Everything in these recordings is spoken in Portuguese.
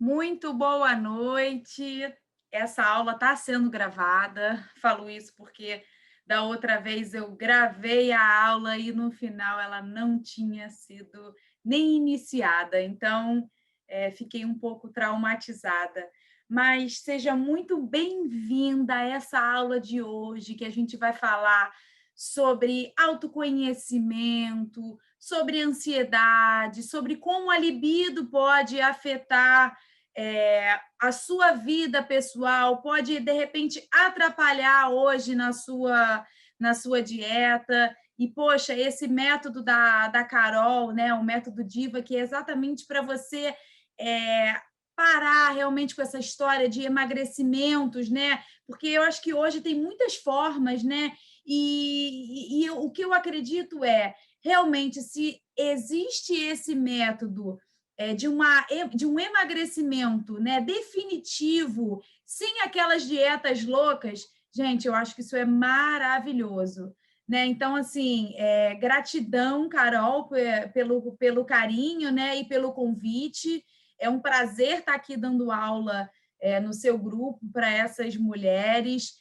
Muito boa noite. Essa aula está sendo gravada. Falo isso porque da outra vez eu gravei a aula e no final ela não tinha sido nem iniciada. Então, fiquei um pouco traumatizada. Mas seja muito bem-vinda a essa aula de hoje, que a gente vai falar sobre autoconhecimento, sobre ansiedade, sobre como a libido pode afetar a sua vida pessoal, pode, de repente, atrapalhar hoje na sua dieta. E, poxa, esse método da Carol, né, o método Diva, que é exatamente para você é, parar realmente com essa história de emagrecimentos, né? Porque eu acho que hoje tem muitas formas, né? E o que eu acredito é, realmente, se existe esse método de um emagrecimento, né, definitivo, sem aquelas dietas loucas, gente, eu acho que isso é maravilhoso. Né? Então, assim, gratidão, Carol, pelo carinho, né, e pelo convite. É um prazer estar aqui dando aula no seu grupo para essas mulheres,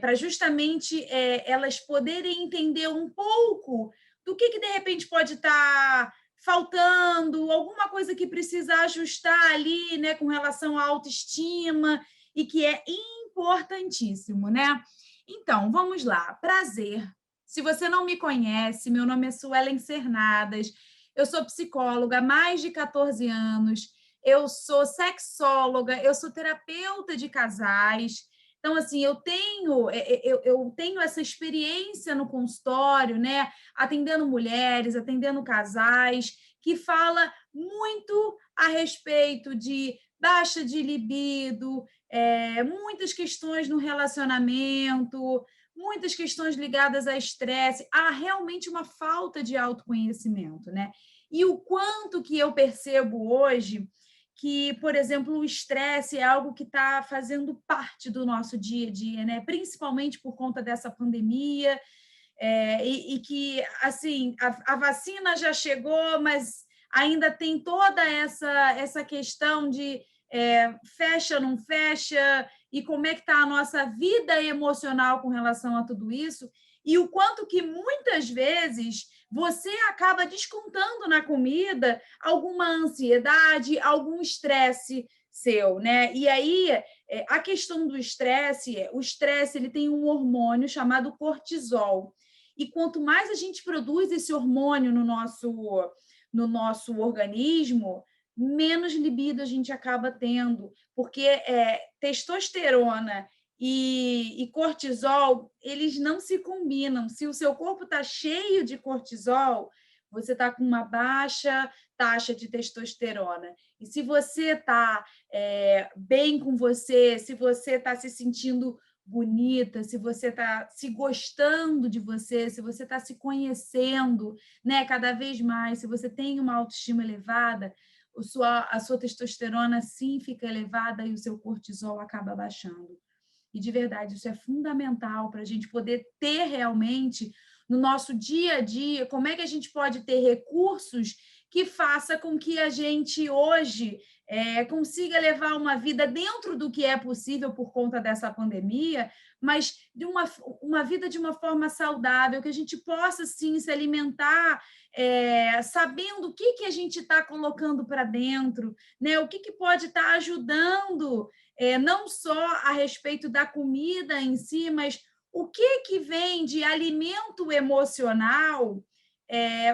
para justamente elas poderem entender um pouco do que de repente pode estar faltando, alguma coisa que precisa ajustar ali, né, com relação à autoestima, e que é importantíssimo, né? Então, vamos lá. Prazer. Se você não me conhece, meu nome é Suelen Cernadas, eu sou psicóloga há mais de 14 anos, eu sou sexóloga, eu sou terapeuta de casais. Então, assim, eu tenho essa experiência no consultório, né? Atendendo mulheres, atendendo casais, que fala muito a respeito de baixa de libido, muitas questões no relacionamento, muitas questões ligadas a estresse, há realmente uma falta de autoconhecimento, né? E o quanto que eu percebo hoje que, por exemplo, o estresse é algo que está fazendo parte do nosso dia a dia, né? Principalmente por conta dessa pandemia, e que, assim, a vacina já chegou, mas ainda tem toda essa questão de fecha, não fecha, e como é que está a nossa vida emocional com relação a tudo isso, e o quanto que muitas vezes você acaba descontando na comida alguma ansiedade, algum estresse seu, né? E aí, a questão do estresse, o estresse ele tem um hormônio chamado cortisol. E quanto mais a gente produz esse hormônio no nosso organismo, menos libido a gente acaba tendo, porque testosterona e cortisol, eles não se combinam. Se o seu corpo está cheio de cortisol, você está com uma baixa taxa de testosterona. E se você está bem com você, se você está se sentindo bonita, se você está se gostando de você, se você está se conhecendo, né, cada vez mais, se você tem uma autoestima elevada, a sua testosterona sim fica elevada e o seu cortisol acaba baixando. E, de verdade, isso é fundamental para a gente poder ter realmente, no nosso dia a dia, como é que a gente pode ter recursos que faça com que a gente hoje consiga levar uma vida dentro do que é possível por conta dessa pandemia, mas de uma vida de uma forma saudável, que a gente possa, sim, se alimentar sabendo o que a gente está colocando para dentro, né? O que pode estar ajudando não só a respeito da comida em si, mas o que vem de alimento emocional,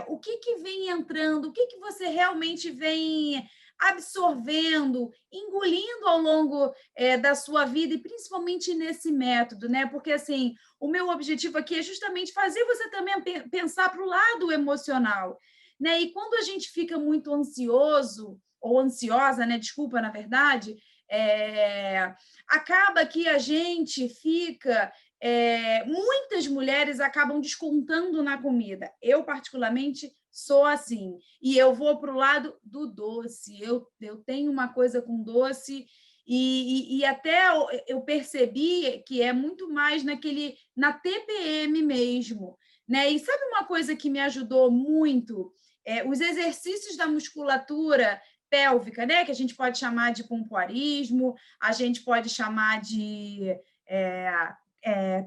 o que vem entrando, o que você realmente vem absorvendo, engolindo ao longo da sua vida, e principalmente nesse método, né? Porque, assim, o meu objetivo aqui é justamente fazer você também pensar para o lado emocional, né? E quando a gente fica muito ansioso, ou ansiosa, né? Desculpa, na verdade, acaba que a gente fica. Muitas mulheres acabam descontando na comida. Eu, particularmente, sou assim. E eu vou para o lado do doce. Eu tenho uma coisa com doce. E até eu percebi que é muito mais na TPM mesmo. Né? E sabe uma coisa que me ajudou muito? Os exercícios da musculatura pélvica, né? Que a gente pode chamar de pompoarismo, a gente pode chamar de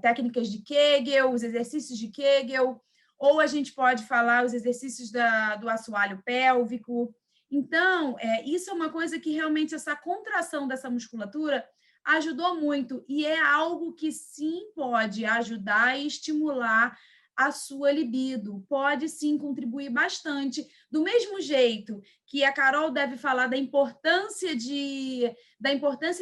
técnicas de Kegel, os exercícios de Kegel, ou a gente pode falar os exercícios do assoalho pélvico. Então, isso é uma coisa que realmente essa contração dessa musculatura ajudou muito, e é algo que sim pode ajudar e estimular a sua libido, pode sim contribuir bastante, do mesmo jeito que a Carol deve falar da importância de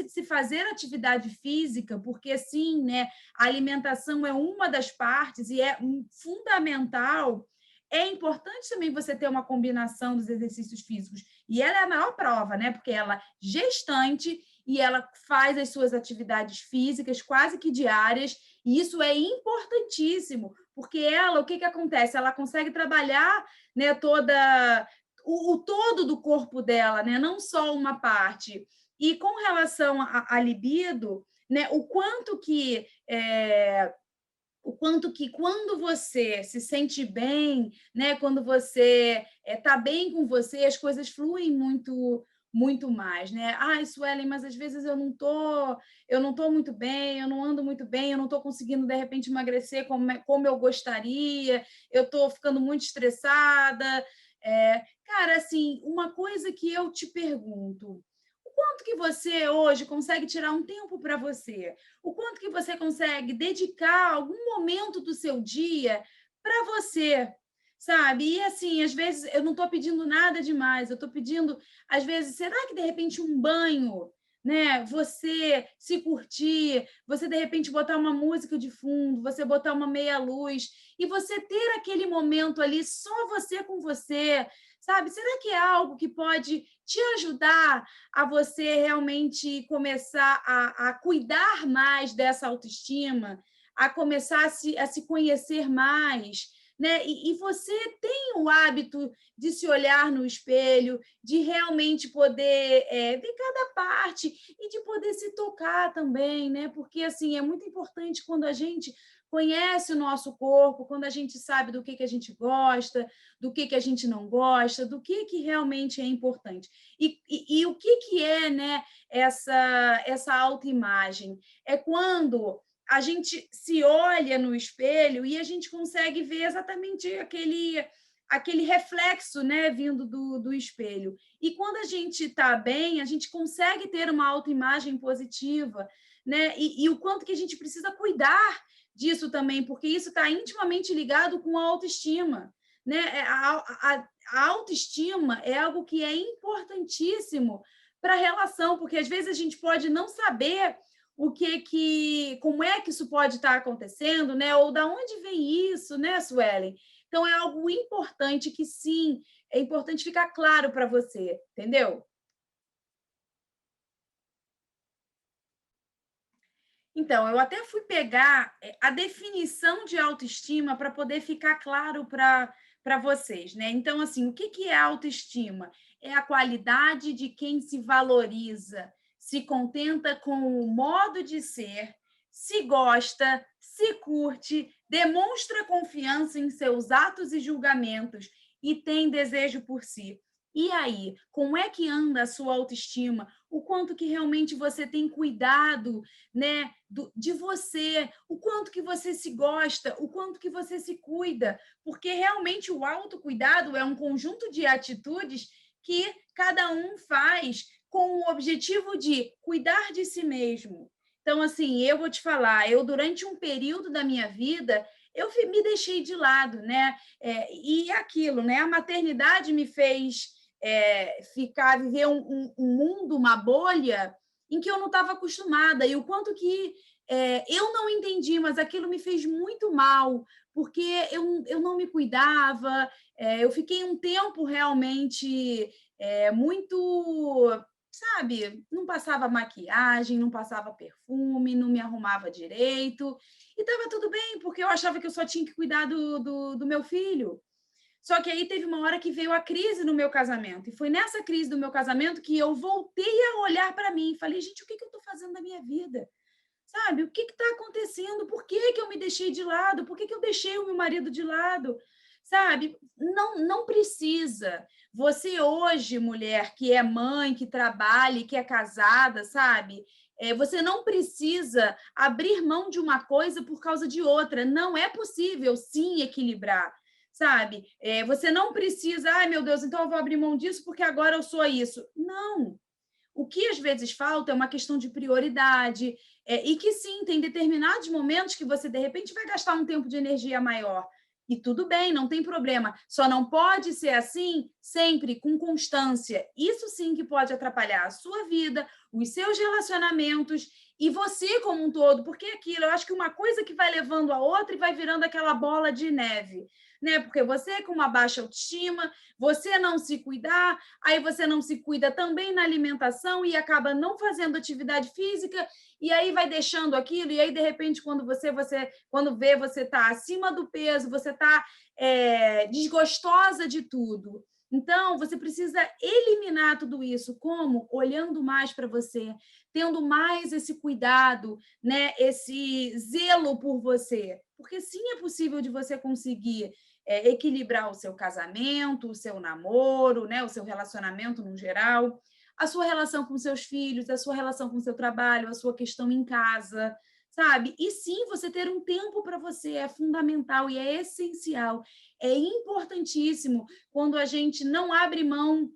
se fazer atividade física, porque sim, né, a alimentação é uma das partes e é fundamental. É importante também você ter uma combinação dos exercícios físicos. E ela é a maior prova, né? Porque ela é gestante e ela faz as suas atividades físicas quase que diárias, e isso é importantíssimo, porque ela, o que, que acontece? Ela consegue trabalhar, né, o todo do corpo dela, né? Não só uma parte. E com relação à libido, né, o quanto que quando você se sente bem, né, quando você está bem com você, as coisas fluem muito mais, né? Ah, Suelen, mas às vezes eu não tô muito bem, eu não ando muito bem, eu não estou conseguindo de repente emagrecer como eu gostaria, eu estou ficando muito estressada. Cara, assim, uma coisa que eu te pergunto: o quanto que você hoje consegue tirar um tempo para você? O quanto que você consegue dedicar algum momento do seu dia para você, sabe? E assim, às vezes eu não estou pedindo nada demais, eu estou pedindo, às vezes, será que de repente um banho, né? Você se curtir, você de repente botar uma música de fundo, você botar uma meia luz e você ter aquele momento ali só você com você, sabe? Será que é algo que pode te ajudar a você realmente começar a cuidar mais dessa autoestima, a começar a se conhecer mais, né? E você tem o hábito de se olhar no espelho, de realmente poder ver cada parte e de poder se tocar também, né? Porque assim é muito importante quando a gente conhece o nosso corpo, quando a gente sabe do que a gente gosta, do que a gente não gosta, do que realmente é importante. E o que é, né, essa autoimagem? É quando a gente se olha no espelho e a gente consegue ver exatamente aquele reflexo, né, vindo do espelho. E quando a gente está bem, a gente consegue ter uma autoimagem positiva, né? E o quanto que a gente precisa cuidar disso também, porque isso está intimamente ligado com a autoestima, né? A autoestima é algo que é importantíssimo para a relação, porque às vezes a gente pode não saber como é que isso pode estar acontecendo, né? Ou da onde vem isso, né, Suelen? Então é algo importante que sim, é importante ficar claro para você, entendeu? Então, eu até fui pegar a definição de autoestima para poder ficar claro para vocês, né? Então, assim, o que é autoestima? É a qualidade de quem se valoriza, se contenta com o modo de ser, se gosta, se curte, demonstra confiança em seus atos e julgamentos e tem desejo por si. E aí, como é que anda a sua autoestima? O quanto que realmente você tem cuidado, né, de você, o quanto que você se gosta, o quanto que você se cuida, porque realmente o autocuidado é um conjunto de atitudes que cada um faz com o objetivo de cuidar de si mesmo. Então, assim, eu vou te falar, eu durante um período da minha vida, eu me deixei de lado, né? E aquilo, né? A maternidade me fez viver um mundo, uma bolha em que eu não estava acostumada, e o quanto que eu não entendi, mas aquilo me fez muito mal, porque eu não me cuidava, eu fiquei um tempo realmente muito, sabe, não passava maquiagem, não passava perfume, não me arrumava direito, e estava tudo bem, porque eu achava que eu só tinha que cuidar do meu filho. Só que aí teve uma hora que veio a crise no meu casamento. E foi nessa crise do meu casamento que eu voltei a olhar para mim e falei, gente, o que eu estou fazendo da minha vida? Sabe? O que está acontecendo? Por que eu me deixei de lado? Por que eu deixei o meu marido de lado? sabe? Não precisa. Você hoje, mulher que é mãe, que trabalha, que é casada, sabe? Você não precisa abrir mão de uma coisa por causa de outra. Não é possível, sim, equilibrar, sabe? Você não precisa, ai, meu Deus, então eu vou abrir mão disso porque agora eu sou isso. Não. O que às vezes falta é uma questão de prioridade, e que sim, tem determinados momentos que você, de repente, vai gastar um tempo de energia maior. E tudo bem, não tem problema. Só não pode ser assim sempre, com constância. Isso sim que pode atrapalhar a sua vida, os seus relacionamentos e você como um todo, porque é aquilo, eu acho que uma coisa que vai levando a outra e vai virando aquela bola de neve, né? Porque você com uma baixa autoestima, você não se cuidar, aí você não se cuida também na alimentação e acaba não fazendo atividade física, e aí vai deixando aquilo, e aí, de repente, quando vê, você está acima do peso, você está desgostosa de tudo. Então, você precisa eliminar tudo isso. Como? Olhando mais para você, tendo mais esse cuidado, né? Esse zelo por você. Porque sim é possível de você conseguir equilibrar o seu casamento, o seu namoro, né, o seu relacionamento no geral, a sua relação com seus filhos, a sua relação com o seu trabalho, a sua questão em casa, sabe? E sim, você ter um tempo para você é fundamental e é essencial, é importantíssimo quando a gente não abre mão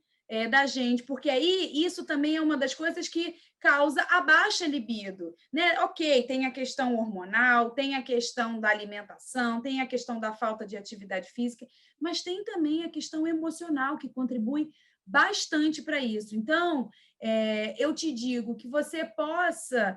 da gente, porque aí isso também é uma das coisas que causa a baixa libido, né? Ok, tem a questão hormonal, tem a questão da alimentação, tem a questão da falta de atividade física, mas tem também a questão emocional que contribui bastante para isso. Então, eu te digo que você possa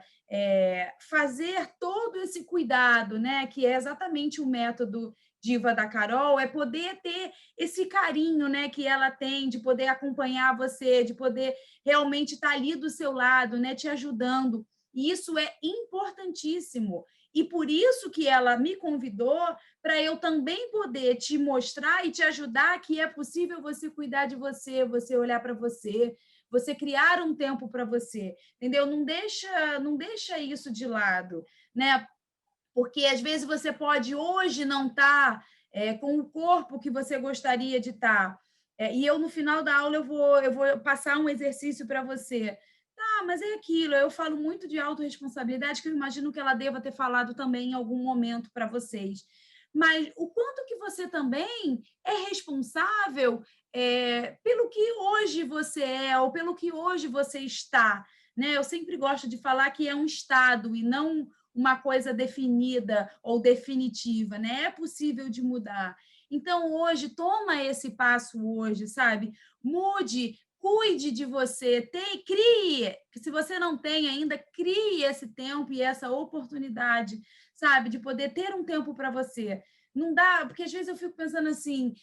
fazer todo esse cuidado, né? Que é exatamente o método Diva da Carol, é poder ter esse carinho, né, que ela tem, de poder acompanhar você, de poder realmente estar ali do seu lado, né, te ajudando. E isso é importantíssimo. E por isso que ela me convidou para eu também poder te mostrar e te ajudar que é possível você cuidar de você, você olhar para você, você criar um tempo para você, entendeu? Não deixa isso de lado, né? Porque às vezes você pode hoje não estar com o corpo que você gostaria de estar. E eu, no final da aula, eu vou passar um exercício para você. Tá, mas é aquilo, eu falo muito de autorresponsabilidade, que eu imagino que ela deva ter falado também em algum momento para vocês. Mas o quanto que você também é responsável pelo que hoje você é, ou pelo que hoje você está. Né? Eu sempre gosto de falar que é um estado e não uma coisa definida ou definitiva, né? É possível de mudar. Então, hoje, toma esse passo hoje, sabe? Mude, cuide de você, crie, se você não tem ainda, crie esse tempo e essa oportunidade, sabe? De poder ter um tempo para você. Não dá, porque às vezes eu fico pensando assim,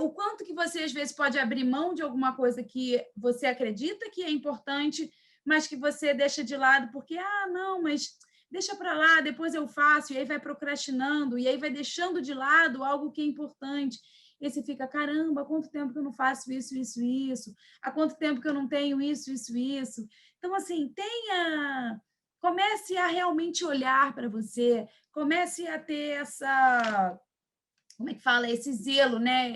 o quanto que você às vezes pode abrir mão de alguma coisa que você acredita que é importante, mas que você deixa de lado porque, não, mas deixa para lá, depois eu faço, e aí vai procrastinando, e aí vai deixando de lado algo que é importante. E aí você fica, caramba, há quanto tempo que eu não faço isso, isso, isso? Há quanto tempo que eu não tenho isso, isso, isso? Então, assim, comece a realmente olhar para você, comece a ter essa, como é que fala? Esse zelo, né?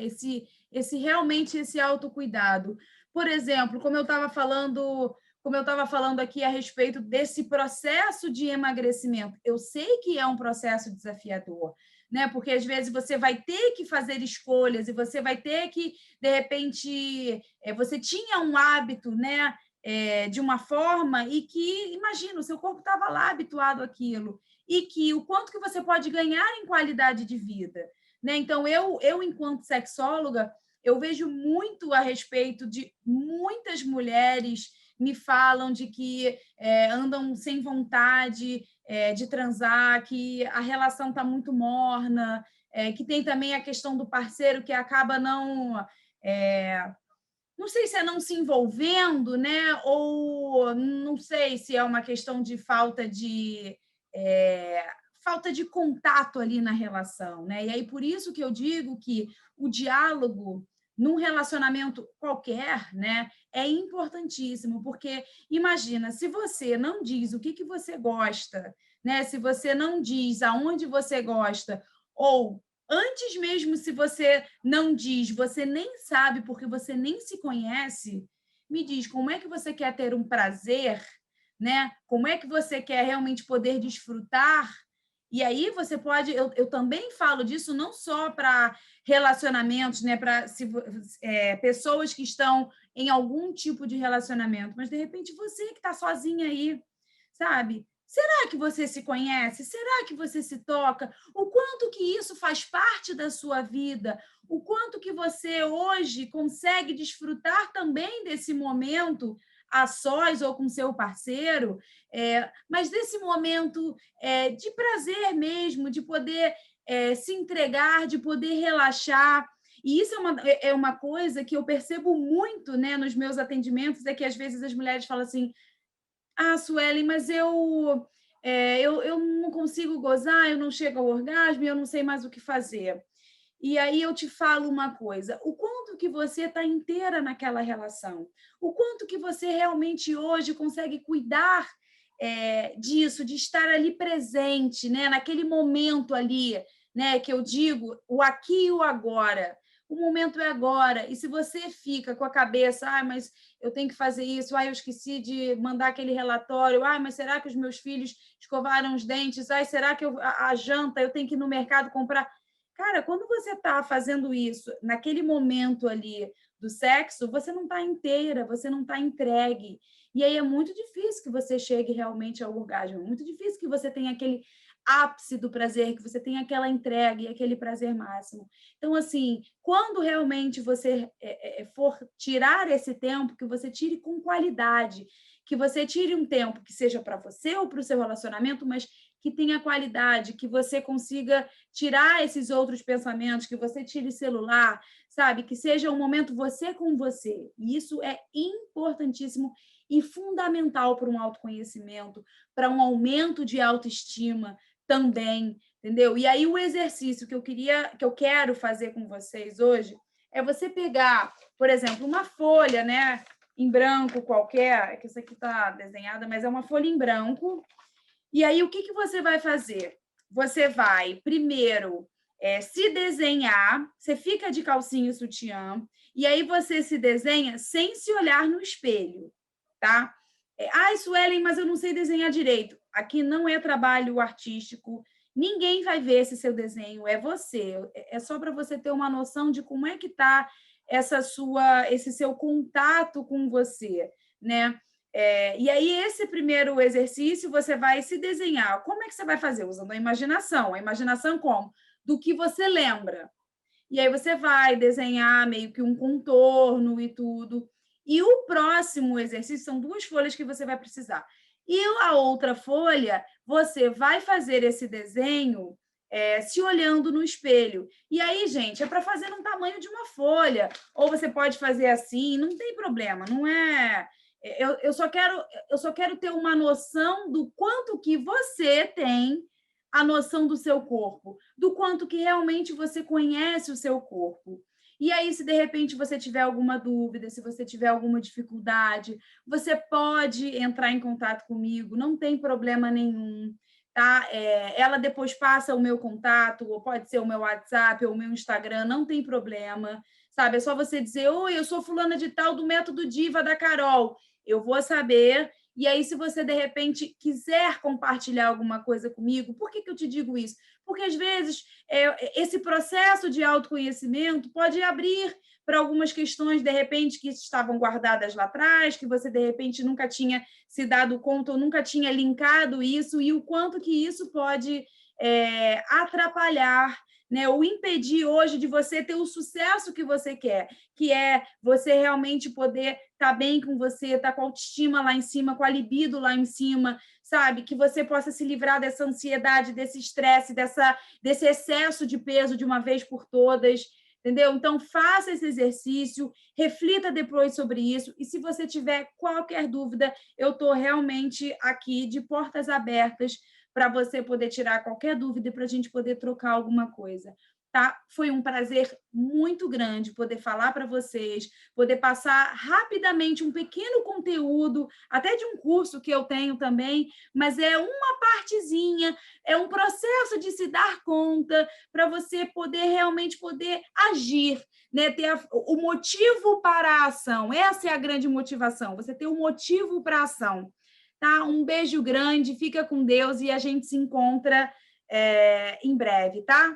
Realmente esse autocuidado. Por exemplo, como eu estava falando aqui a respeito desse processo de emagrecimento, eu sei que é um processo desafiador, né? Porque às vezes você vai ter que fazer escolhas e você vai ter que, de repente, você tinha um hábito, né? De uma forma e que, imagina, o seu corpo estava lá habituado àquilo e que o quanto que você pode ganhar em qualidade de vida, né? Então, enquanto sexóloga, eu vejo muito a respeito de muitas mulheres me falam de que andam sem vontade de transar, que a relação está muito morna, que tem também a questão do parceiro que acaba não sei se é não se envolvendo, né? Ou não sei se é uma questão de é, falta de contato ali na relação, né? E aí por isso que eu digo que o diálogo num relacionamento qualquer, né, é importantíssimo, porque imagina, se você não diz o que você gosta, né, se você não diz aonde você gosta, ou antes mesmo, se você não diz, você nem sabe porque você nem se conhece, me diz como é que você quer ter um prazer, né? Como é que você quer realmente poder desfrutar? E aí você pode, eu também falo disso não só para relacionamentos, né? Para pessoas que estão em algum tipo de relacionamento, mas de repente você que está sozinha aí, sabe? Será que você se conhece? Será que você se toca? O quanto que isso faz parte da sua vida? O quanto que você hoje consegue desfrutar também desse momento a sós ou com seu parceiro, mas desse momento de prazer mesmo, de poder se entregar, de poder relaxar. E isso é uma coisa que eu percebo muito, né, nos meus atendimentos, é que às vezes as mulheres falam assim: ah, Suelen, mas eu não consigo gozar, eu não chego ao orgasmo, eu não sei mais o que fazer. E aí eu te falo uma coisa, o quanto que você está inteira naquela relação, o quanto que você realmente hoje consegue cuidar disso, de estar ali presente, né, naquele momento ali, né, que eu digo, o aqui e o agora. O momento é agora. E se você fica com a cabeça, ah, mas eu tenho que fazer isso, ah, eu esqueci de mandar aquele relatório, ah, mas será que os meus filhos escovaram os dentes? Ah, será que a janta eu tenho que ir no mercado comprar? Cara, quando você está fazendo isso naquele momento ali do sexo, você não está inteira, você não está entregue. E aí é muito difícil que você chegue realmente ao orgasmo, é muito difícil que você tenha aquele ápice do prazer, que você tenha aquela entrega e aquele prazer máximo. Então, assim, quando realmente você for tirar esse tempo, que você tire com qualidade, que você tire um tempo que seja para você ou para o seu relacionamento, mas que tenha qualidade, que você consiga tirar esses outros pensamentos, que você tire celular, sabe? Que seja um momento você com você. E isso é importantíssimo e fundamental para um autoconhecimento, para um aumento de autoestima também, entendeu? E aí o exercício que eu quero fazer com vocês hoje é você pegar, por exemplo, uma folha, né, em branco qualquer, que isso aqui está desenhada, mas é uma folha em branco. E aí o que você vai fazer? Você vai primeiro se desenhar, você fica de calcinha e sutiã, e aí você se desenha sem se olhar no espelho, tá? Ai, Suelen, mas eu não sei desenhar direito. Aqui não é trabalho artístico, ninguém vai ver esse seu desenho, é você. É só para você ter uma noção de como é que está esse seu contato com você, né? E aí, esse primeiro exercício, você vai se desenhar. Como é que você vai fazer? Usando a imaginação. A imaginação como? Do que você lembra. E aí você vai desenhar meio que um contorno e tudo. E o próximo exercício são 2 folhas que você vai precisar. E a outra folha, você vai fazer esse desenho se olhando no espelho. E aí, gente, é para fazer no tamanho de uma folha. Ou você pode fazer assim, não tem problema, não é. Eu só quero ter uma noção do quanto que você tem a noção do seu corpo, do quanto que realmente você conhece o seu corpo. E aí, se de repente você tiver alguma dúvida, se você tiver alguma dificuldade, você pode entrar em contato comigo, não tem problema nenhum, tá? Ela depois passa o meu contato, ou pode ser o meu WhatsApp ou o meu Instagram, não tem problema, sabe? É só você dizer: oi, eu sou fulana de tal do Método Diva da Carol. Eu vou saber. E aí, se você, de repente, quiser compartilhar alguma coisa comigo, por que eu te digo isso? Porque, às vezes, esse processo de autoconhecimento pode abrir para algumas questões, de repente, que estavam guardadas lá atrás, que você, de repente, nunca tinha se dado conta ou nunca tinha linkado isso, e o quanto que isso pode atrapalhar, né, ou impedir hoje de você ter o sucesso que você quer, que é você realmente poder estar bem com você, estar com a autoestima lá em cima, com a libido lá em cima, sabe? Que você possa se livrar dessa ansiedade, desse estresse, desse excesso de peso de uma vez por todas, entendeu? Então, faça esse exercício, reflita depois sobre isso, e se você tiver qualquer dúvida, eu estou realmente aqui de portas abertas para você poder tirar qualquer dúvida e para a gente poder trocar alguma coisa. tá? Foi um prazer muito grande poder falar para vocês, poder passar rapidamente um pequeno conteúdo, até de um curso que eu tenho também, mas é uma partezinha, é um processo de se dar conta para você poder realmente poder agir, né? Ter o motivo para a ação. Essa é a grande motivação, você ter um motivo para a ação. Tá? Um beijo grande, fica com Deus e a gente se encontra em breve, tá?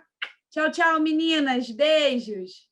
Tchau, tchau, meninas. Beijos.